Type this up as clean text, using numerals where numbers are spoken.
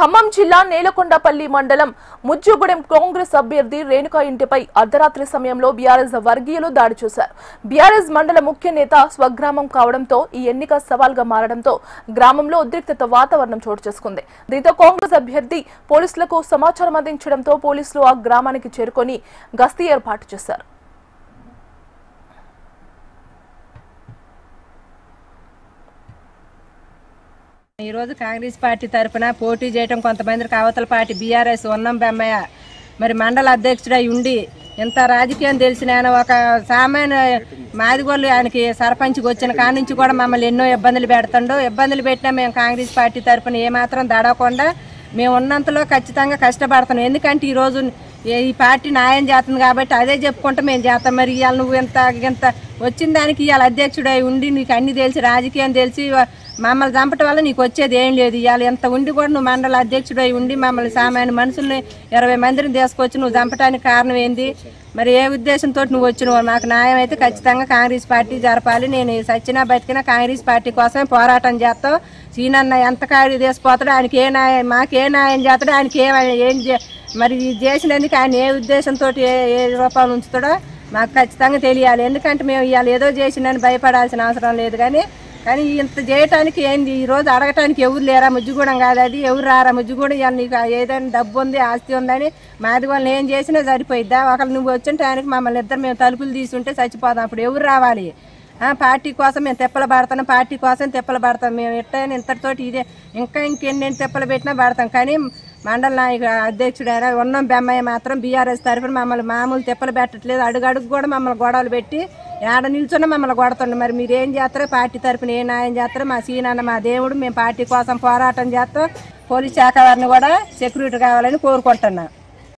ఖమ్మం జిల్లా నేలకొండపల్లి మండలం ముజ్జుగూడెం కాంగ్రెస్ అభ్యర్థి రేణుకా ఇంటిపై అర్ధరాత్రి సమయంలో బీఆర్ఎస్ వర్గీయులు దాడి చేశారు. బీఆర్ఎస్ మండల ముఖ్య నేత స్వగ్రామం కావడంతో ఈ ఎన్నిక సవాల్గా మారడంతో గ్రామంలో ఉద్రిక్తత వాతావరణం చోటు చేసుకుంది. దీంతో కాంగ్రెస్ అభ్యర్థి పోలీసులకు సమాచారం అందించడంతో పోలీసులు ఆ గ్రామానికి చేరుకొని గస్తీ ఏర్పాటు చేశారు. ఈ రోజు కాంగ్రెస్ పార్టీ తరఫున పోటీ చేయడం కొంతమందికి అవతల పార్టీ బీఆర్ఎస్ ఉన్నం బెమ్మయ్య మరి మండల అధ్యక్షుడై ఉండి ఇంత రాజకీయం తెలిసిన ఒక సామాన్య మాదిగోళ్ళు ఆయనకి సర్పంచ్కి వచ్చిన కాడ నుంచి కూడా మమ్మల్ని ఎన్నో ఇబ్బందులు పెడుతుండో ఇబ్బందులు పెట్టినా మేము కాంగ్రెస్ పార్టీ తరఫున ఏమాత్రం దడవకుండా మేము ఉన్నంతలో ఖచ్చితంగా కష్టపడుతున్నాం. ఎందుకంటే ఈరోజు ఈ పార్టీ న్యాయం చేస్తుంది కాబట్టి అదే చెప్పుకుంటూ మేము చేస్తాం. మరి ఇవాళ నువ్వు ఇంత వచ్చిన దానికి ఇవాళ అధ్యక్షుడై ఉండి నీకు అన్ని తెలిసి రాజకీయం తెలిసి మమ్మల్ని చంపటం వల్ల నీకు వచ్చేది ఏం లేదు. ఇవాళ ఎంత ఉండి కూడా నువ్వు మండల అధ్యక్షుడై ఉండి మమ్మల్ని సామాన్య మనుషుల్ని 20 మందిని తీసుకొచ్చి నువ్వు చంపడానికి కారణం ఏంది? మరి ఏ ఉద్దేశంతో నువ్వు వచ్చినావు? నాకు న్యాయం అయితే ఖచ్చితంగా కాంగ్రెస్ పార్టీ జరపాలి. నేను సచ్చినా బతికినా కాంగ్రెస్ పార్టీ కోసమే పోరాటం చేస్తాం. సీనన్న ఎంత కాడి తీసిపోతాడో ఆయనకి ఏ న్యాయం మాకే న్యాయం చేస్తాడో ఆయనకి మరి చేసినందుకు ఆయన ఏ ఉద్దేశంతో ఏ రూపాయలు ఉంచుతాడో మాకు ఖచ్చితంగా తెలియాలి. ఎందుకంటే మేము ఇవాళ ఏదో చేసిందని భయపడాల్సిన అవసరం లేదు. కానీ ఇంత చేయటానికి ఏంది? ఈరోజు అడగటానికి ఎవరు లేరా? ముజ్జుగూడెం కాదు అది, ఎవరు రారా ముజ్జుగూడెం? ఇవాళ నీకు ఏదైనా డబ్బు ఉంది ఆస్తి ఉందని మాది వాళ్ళని ఏం చేసినా సరిపోయిద్దా? ఒకళ్ళు నువ్వు వచ్చింటే ఆయనకి మమ్మల్ని ఇద్దరు మేము తలుపులు తీసుంటే చచ్చిపోదాం. అప్పుడు ఎవరు రావాలి? పార్టీ కోసం మేము తెప్పలు పడతాం, పార్టీ కోసం తెప్పలు పడతాం. మేము ఎట్టయినా ఇంతటితోటి ఇదే ఇంకెన్ని తెప్పలు పెట్టినా పడతాం. కానీ మండల నాయకుడు అధ్యక్షుడైన ఉన్నం బెమ్మయ్య మాత్రం బీఆర్ఎస్ తరఫున మమ్మల్ని మామూలు తెప్పలు పెట్టట్లేదు. అడుగడుగు కూడా మమ్మల్ని గొడవలు పెట్టి ఏడ నిల్చున్నా మమ్మల్ని కొడుతుండే. మరి మీరు ఏం చేస్తారో పార్టీ తరఫున ఏ న్యాయం చేస్తారో మా సీనన్న మా దేవుడు మేము పార్టీ కోసం పోరాటం చేస్తాం. పోలీస్ శాఖ వారిని కూడా సెక్యూరిటీ కావాలని కోరుకుంటున్నాం.